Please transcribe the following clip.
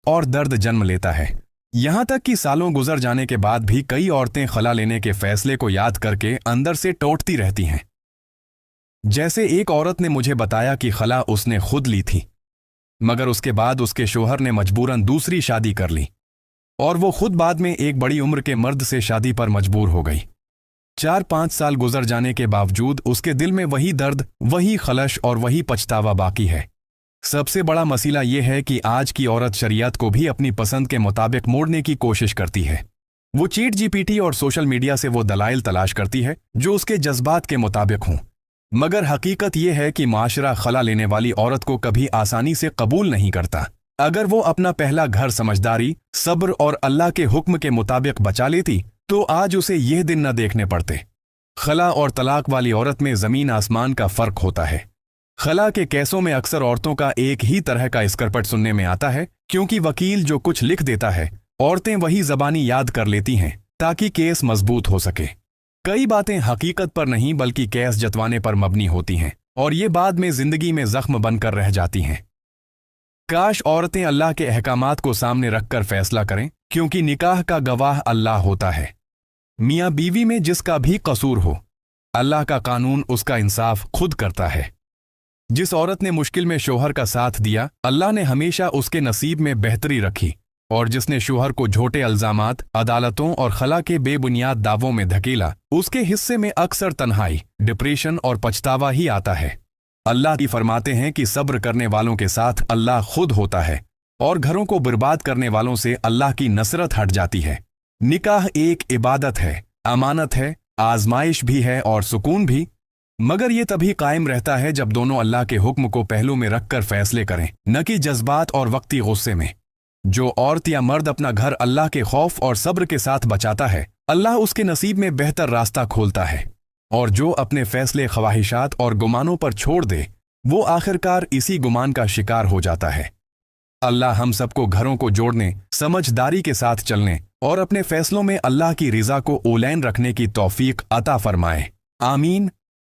और दर्द जन्म लेता है। यहाँ तक कि सालों गुजर जाने के बाद भी कई औरतें खला लेने के फैसले को याद करके अंदर से टूटती रहती हैं। जैसे एक औरत ने मुझे बताया कि खला उसने खुद ली थी, मगर उसके बाद उसके शोहर ने मजबूरन दूसरी शादी कर ली और वो खुद बाद में एक बड़ी उम्र के मर्द से शादी पर मजबूर हो गई। 4-5 साल गुजर जाने के बावजूद उसके दिल में वही दर्द, वही खलश और वही पछतावा बाकी है। सबसे बड़ा मसला ये है कि आज की औरत शरीयत को भी अपनी पसंद के मुताबिक मोड़ने की कोशिश करती है। वो चैट जीपीटी और सोशल मीडिया से वो दलाइल तलाश करती है जो उसके जज्बात के मुताबिक हों, मगर हकीकत यह है कि माशरा खला लेने वाली औरत को कभी आसानी से कबूल नहीं करता। अगर वो अपना पहला घर समझदारी, सब्र और अल्लाह के हुक्म के मुताबिक बचा लेती तो आज उसे यह दिन न देखने पड़ते। खला और तलाक वाली औरत में ज़मीन आसमान का फ़र्क होता है। खला के केसों में अक्सर औरतों का एक ही तरह का स्करपट सुनने में आता है, क्योंकि वकील जो कुछ लिख देता है औरतें वही ज़बानी याद कर लेती हैं ताकि केस मजबूत हो सके। कई बातें हकीकत पर नहीं बल्कि केस जतवाने पर मबनी होती हैं और ये बाद में ज़िंदगी में ज़ख्म बनकर रह जाती हैं। काश औरतें अल्लाह के अहकामात को सामने रखकर फैसला करें, क्योंकि निकाह का गवाह अल्लाह होता है। मियाँ बीवी में जिसका भी कसूर हो, अल्लाह का कानून उसका इंसाफ खुद करता है। जिस औरत ने मुश्किल में शोहर का साथ दिया, अल्लाह ने हमेशा उसके नसीब में बेहतरी रखी, और जिसने शोहर को झूठे इल्जामात, अदालतों और खला के बेबुनियाद दावों में धकेला, उसके हिस्से में अक्सर तन्हाई, डिप्रेशन और पछतावा ही आता है। अल्लाह की फरमाते हैं कि सब्र करने वालों के साथ अल्लाह खुद होता है और घरों को बर्बाद करने वालों से अल्लाह की नसरत हट जाती है। निकाह एक इबादत है, अमानत है, आजमाइश भी है और सुकून भी, मगर ये तभी कायम रहता है जब दोनों अल्लाह के हुक्म को पहलू में रखकर फैसले करें, न कि जज्बात और वक्ती गुस्से में। जो औरत या मर्द अपना घर अल्लाह के खौफ और सब्र के साथ बचाता है, अल्लाह उसके नसीब में बेहतर रास्ता खोलता है, और जो अपने फैसले ख्वाहिशात और गुमानों पर छोड़ दे, वो आखिरकार इसी गुमान का शिकार हो जाता है। अल्लाह हम सबको घरों को जोड़ने, समझदारी के साथ चलने और अपने फैसलों में अल्लाह की रिज़ा को ओलैन रखने की तौफीक अता फरमाए। आमीन।